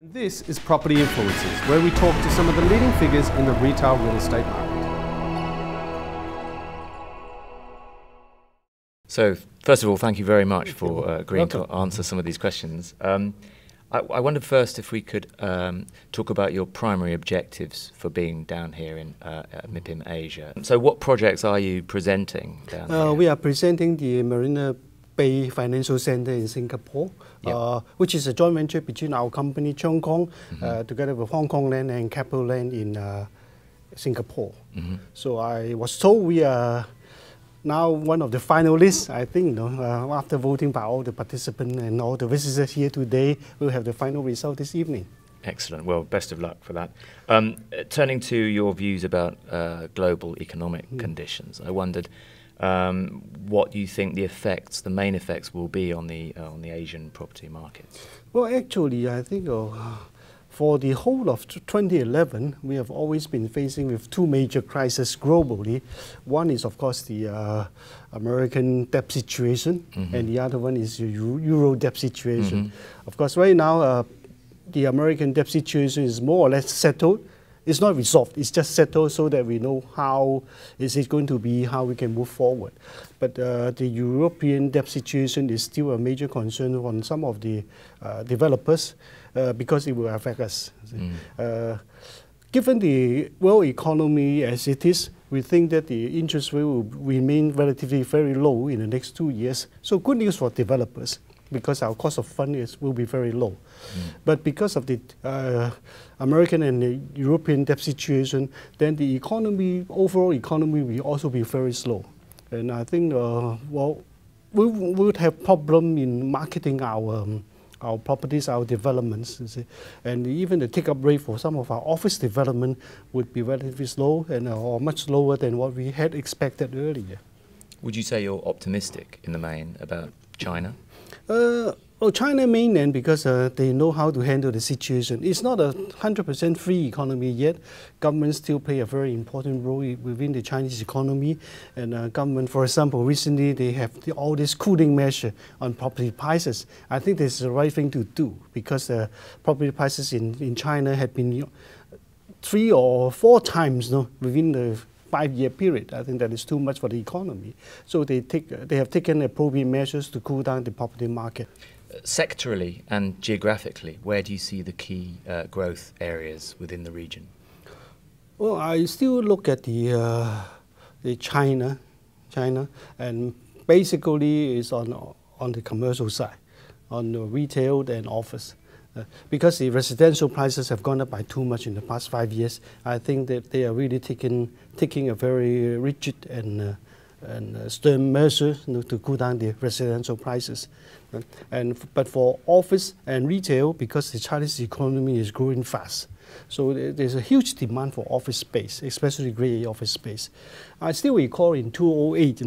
This is Property Influencers, where we talk to some of the leading figures in the retail real estate market. So, first of all, thank you very much for agreeing to answer some of these questions. I wondered first if we could talk about your primary objectives for being down here in MIPIM Asia. So what projects are you presenting down here? We are presenting the Marina Bay Financial Center in Singapore, which is a joint venture between our company Cheung together with Hong Kong Land and Capital Land in Singapore. So I was told we are now one of the finalists. I think after voting by all the participants and all the visitors here today, we'll have the final result this evening. Excellent. Well, best of luck for that. Turning to your views about global economic conditions, I wondered what you think the main effects will be on the Asian property market. Well, actually, I think for the whole of 2011, we have always been facing with two major crises globally. One is, of course, the American debt situation, and the other one is the Euro debt situation. Of course, right now, the American debt situation is more or less settled. It's not resolved, it's just settled so that we know how is it going to be, how we can move forward. But the European debt situation is still a major concern on some of the developers because it will affect us. Given the world economy as it is, we think that the interest rate will remain relatively very low in the next 2 years. So good news for developers, because our cost of funds will be very low. But because of the American and the European debt situation, then the economy, overall economy, will also be very slow. And I think, well, we would have problem in marketing our properties, our developments, you see. And even the take-up rate for some of our office development would be relatively slow and or much lower than what we had expected earlier. Would you say you're optimistic in the main about China? Well, China mainland, because they know how to handle the situation. It's not a 100% free economy yet. Government still play a very important role within the Chinese economy. And government, for example, recently they have all this cooling measure on property prices. I think this is the right thing to do, because property prices in China had been 3 or 4 times within the 5-year period. I think that is too much for the economy. So they have taken appropriate measures to cool down the property market. Sectorally and geographically, where do you see the key growth areas within the region? Well, I still look at the China, and basically it's on the commercial side, on the retail and office. Because the residential prices have gone up by too much in the past 5 years, I think that they are really taking a very rigid and stern measure to cool down the residential prices. But for office and retail, because the Chinese economy is growing fast, so there's a huge demand for office space, especially Grade A office space. I still recall in 2008,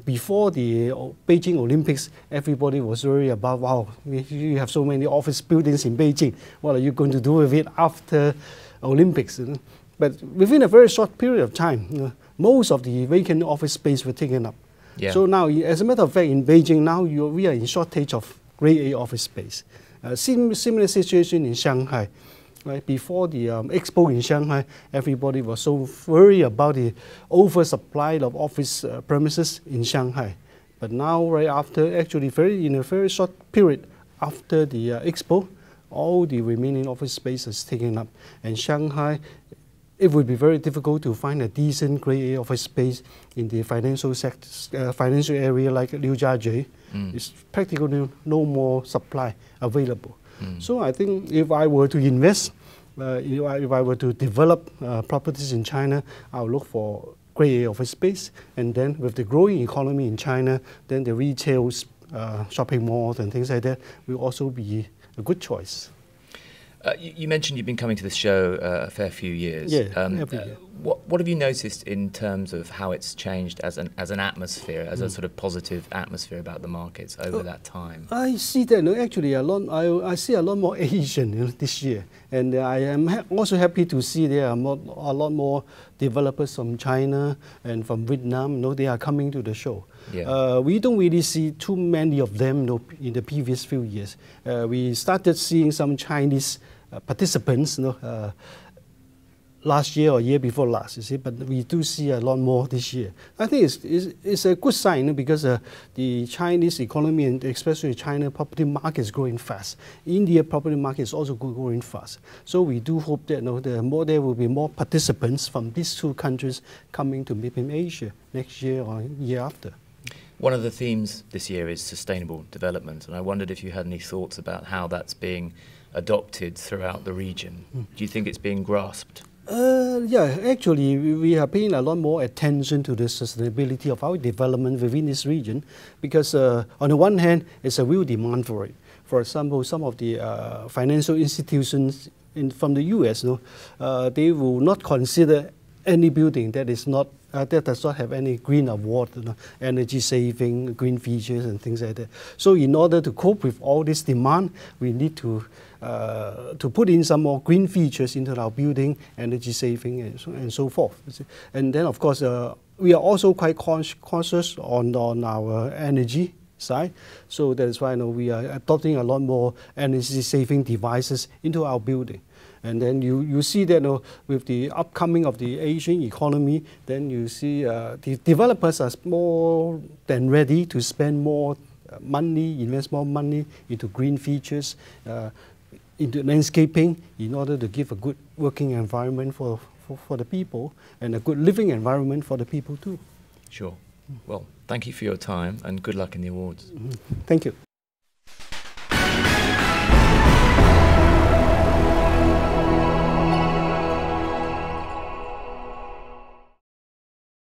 before the Beijing Olympics, everybody was worried about, wow, you have so many office buildings in Beijing. What are you going to do with it after Olympics? But within a very short period of time, most of the vacant office space were taken up. Yeah. So now, as a matter of fact, in Beijing now, we are in shortage of Grade A office space. Similar situation in Shanghai. Right? Before the expo in Shanghai, everybody was so worried about the oversupply of office premises in Shanghai. But now, right after, actually in a very short period after the expo, all the remaining office space is taken up. And Shanghai, it would be very difficult to find a decent Grade A office space in the financial area like Liujiajie. It's practically no more supply available. So I think if I were to invest, if I were to develop properties in China, I'll look for Grade A office space. And then with the growing economy in China, then the retail shopping malls and things like that will also be a good choice. You mentioned you've been coming to this show a fair few years. Yeah, every year. What have you noticed in terms of how it's changed as an atmosphere, as a sort of positive atmosphere about the markets over that time? I see that actually I see a lot more Asian this year, and I am also happy to see there are a lot more developers from China and from Vietnam. They are coming to the show. Yeah. We don't really see too many of them in the previous few years. We started seeing some Chinese participants last year or year before last, you see, but we do see a lot more this year. I think it's a good sign because the Chinese economy and especially China property market is growing fast. India property market is also growing fast. So we do hope that there will be more participants from these two countries coming to MIPIM Asia next year or year after. One of the themes this year is sustainable development, and I wondered if you had any thoughts about how that's being adopted throughout the region. Do you think it's being grasped? Yeah, actually, we are paying a lot more attention to the sustainability of our development within this region because, on the one hand, it's a real demand for it. For example, some of the financial institutions from the US, they will not consider any building that is not that does not have any green award, energy saving, green features, and things like that. So, in order to cope with all this demand, we need to put in some more green features into our building, energy saving, and so forth. And then, of course, we are also quite conscious on our energy side. So that's why we are adopting a lot more energy saving devices into our building. And then you see that with the upcoming of the Asian economy, then you see the developers are more than ready to spend more money, invest more money into green features, into landscaping in order to give a good working environment for the people and a good living environment for the people too. Sure. Well, thank you for your time and good luck in the awards. Thank you.